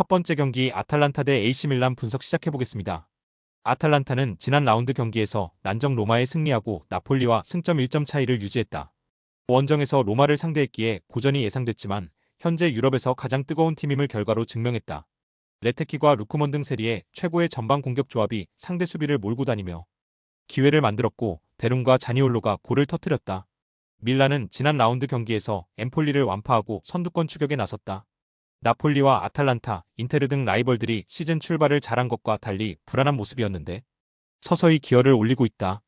번째 경기 아탈란타 대 AC 밀란 분석 시작해보겠습니다. 아탈란타는 지난 라운드 경기에서 난정 로마에 승리하고 나폴리와 승점 1점 차이를 유지했다. 원정에서 로마를 상대했기에 고전이 예상됐지만 현재 유럽에서 가장 뜨거운 팀임을 결과로 증명했다. 레테키과 루크먼 등 세리의 최고의 전방 공격 조합이 상대 수비를 몰고 다니며 기회를 만들었고 데룬과 자니올로가 골을 터뜨렸다. 밀란은 지난 라운드 경기에서 엠폴리를 완파하고 선두권 추격에 나섰다. 나폴리와 아탈란타, 인테르 등 라이벌들이 시즌 출발을 잘한 것과 달리 불안한 모습이었는데 서서히 기어를 올리고 있다.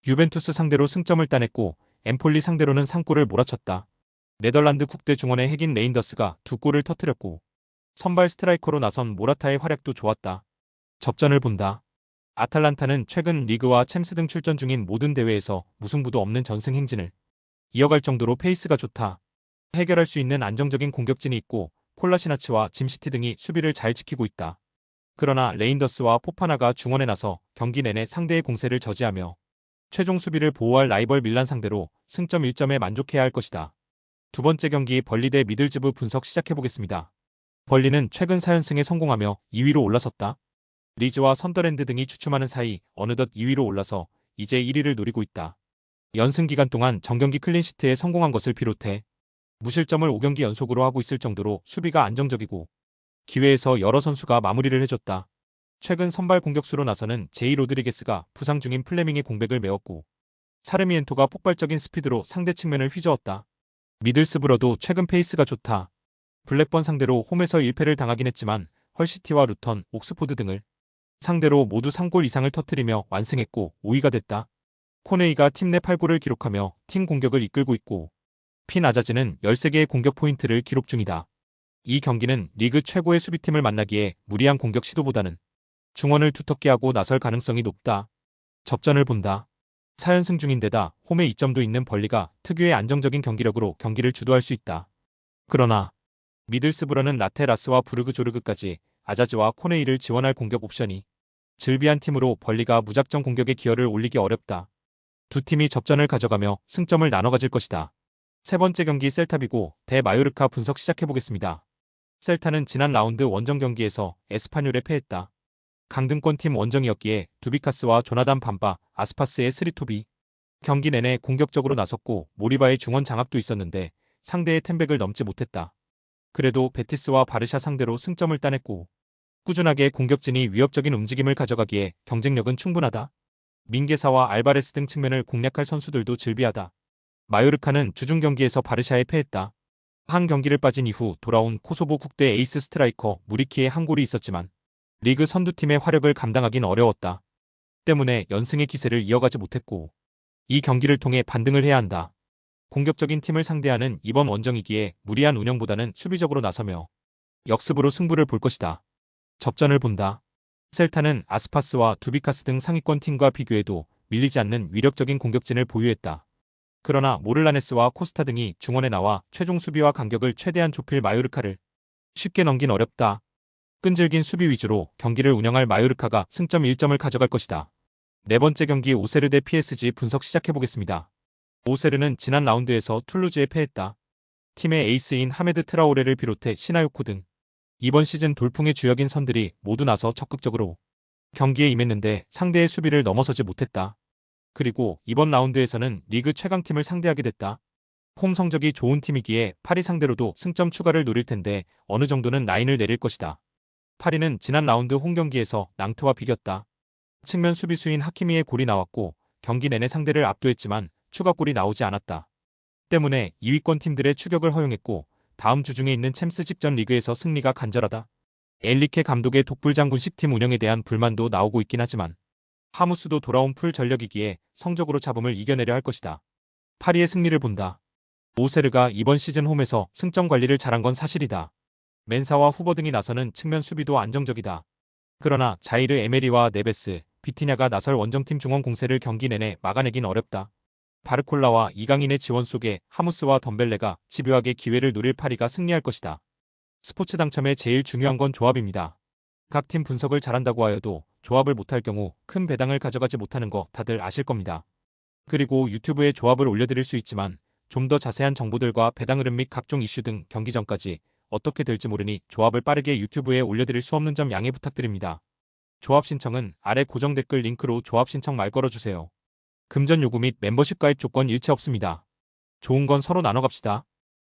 유벤투스 상대로 승점을 따냈고 엠폴리 상대로는 3골을 몰아쳤다. 네덜란드 국대 중원의 핵인 레인더스가 2골을 터뜨렸고 선발 스트라이커로 나선 모라타의 활약도 좋았다. 접전을 본다. 아탈란타는 최근 리그와 챔스 등 출전 중인 모든 대회에서 무승부도 없는 전승 행진을 이어갈 정도로 페이스가 좋다. 해결할 수 있는 안정적인 공격진이 있고 콜라시나치와 짐시티 등이 수비를 잘 지키고 있다. 그러나 레인더스와 포파나가 중원에 나서 경기 내내 상대의 공세를 저지하며 최종 수비를 보호할 라이벌 밀란 상대로 승점 1점에 만족해야 할 것이다. 두 번째 경기 벌리 대 미들즈브 분석 시작해보겠습니다. 벌리는 최근 4연승에 성공하며 2위로 올라섰다. 리즈와 선더랜드 등이 주춤하는 사이 어느덧 2위로 올라서 이제 1위를 노리고 있다. 연승 기간 동안 정경기 클린시트에 성공한 것을 비롯해 무실점을 5경기 연속으로 하고 있을 정도로 수비가 안정적이고 기회에서 여러 선수가 마무리를 해줬다. 최근 선발 공격수로 나서는 제이 로드리게스가 부상 중인 플레밍의 공백을 메웠고 사르미엔토가 폭발적인 스피드로 상대 측면을 휘저었다. 미들스브러도 최근 페이스가 좋다. 블랙번 상대로 홈에서 1패를 당하긴 했지만 헐시티와 루턴, 옥스포드 등을 상대로 모두 3골 이상을 터뜨리며 완승했고 5위가 됐다. 코네이가 팀 내 8골을 기록하며 팀 공격을 이끌고 있고 핀 아자즈는 13개의 공격 포인트를 기록 중이다. 이 경기는 리그 최고의 수비팀을 만나기에 무리한 공격 시도보다는 중원을 두텁게 하고 나설 가능성이 높다. 접전을 본다. 4연승 중인데다 홈에 2점도 있는 벌리가 특유의 안정적인 경기력으로 경기를 주도할 수 있다. 그러나 미들스브러는 라테라스와 부르그조르그까지 아자즈와 코네이를 지원할 공격 옵션이 즐비한 팀으로 벌리가 무작정 공격에 기여를 올리기 어렵다. 두 팀이 접전을 가져가며 승점을 나눠 가질 것이다. 세 번째 경기 셀타비고 대 마요르카 분석 시작해보겠습니다. 셀타는 지난 라운드 원정 경기에서 에스파뇰에 패했다. 강등권팀 원정이었기에 두비카스와 조나단 밤바, 아스파스의 스리토비 경기 내내 공격적으로 나섰고 모리바의 중원 장악도 있었는데 상대의 템백을 넘지 못했다. 그래도 베티스와 바르샤 상대로 승점을 따냈고 꾸준하게 공격진이 위협적인 움직임을 가져가기에 경쟁력은 충분하다. 민게사와 알바레스 등 측면을 공략할 선수들도 즐비하다. 마요르카는 주중 경기에서 바르샤에 패했다. 한 경기를 빠진 이후 돌아온 코소보 국대 에이스 스트라이커 무리키의 한 골이 있었지만 리그 선두팀의 화력을 감당하긴 어려웠다. 때문에 연승의 기세를 이어가지 못했고 이 경기를 통해 반등을 해야 한다. 공격적인 팀을 상대하는 이번 원정이기에 무리한 운영보다는 수비적으로 나서며 역습으로 승부를 볼 것이다. 접전을 본다. 셀타는 아스파스와 두비카스 등 상위권 팀과 비교해도 밀리지 않는 위력적인 공격진을 보유했다. 그러나 모를라네스와 코스타 등이 중원에 나와 최종 수비와 간격을 최대한 좁힐 마요르카를 쉽게 넘긴 어렵다. 끈질긴 수비 위주로 경기를 운영할 마요르카가 승점 1점을 가져갈 것이다. 네 번째 경기 오세르 대 PSG 분석 시작해보겠습니다. 오세르는 지난 라운드에서 툴루즈에 패했다. 팀의 에이스인 하메드 트라오레를 비롯해 시나요코 등 이번 시즌 돌풍의 주역인 선들이 모두 나서 적극적으로 경기에 임했는데 상대의 수비를 넘어서지 못했다. 그리고 이번 라운드에서는 리그 최강팀을 상대하게 됐다. 홈 성적이 좋은 팀이기에 파리 상대로도 승점 추가를 노릴 텐데 어느 정도는 라인을 내릴 것이다. 파리는 지난 라운드 홈 경기에서 낭트와 비겼다. 측면 수비수인 하키미의 골이 나왔고 경기 내내 상대를 압도했지만 추가골이 나오지 않았다. 때문에 2위권 팀들의 추격을 허용했고 다음 주 중에 있는 챔스 직전 리그에서 승리가 간절하다. 엘리케 감독의 독불장군식 팀 운영에 대한 불만도 나오고 있긴 하지만 하무스도 돌아온 풀 전력이기에 성적으로 잡음을 이겨내려 할 것이다. 파리의 승리를 본다. 오세르가 이번 시즌 홈에서 승점 관리를 잘한 건 사실이다. 멘사와 후버 등이 나서는 측면 수비도 안정적이다. 그러나 자이르 에메리와 네베스, 비티냐가 나설 원정팀 중원 공세를 경기 내내 막아내긴 어렵다. 바르콜라와 이강인의 지원 속에 하무스와 덤벨레가 집요하게 기회를 노릴 파리가 승리할 것이다. 스포츠 당첨에 제일 중요한 건 조합입니다. 각 팀 분석을 잘한다고 하여도 조합을 못할 경우 큰 배당을 가져가지 못하는 거 다들 아실 겁니다. 그리고 유튜브에 조합을 올려드릴 수 있지만 좀 더 자세한 정보들과 배당 흐름 및 각종 이슈 등 경기 전까지 어떻게 될지 모르니 조합을 빠르게 유튜브에 올려드릴 수 없는 점 양해 부탁드립니다. 조합 신청은 아래 고정 댓글 링크로 조합 신청 말 걸어주세요. 금전 요구 및 멤버십 가입 조건 일체 없습니다. 좋은 건 서로 나눠 갑시다.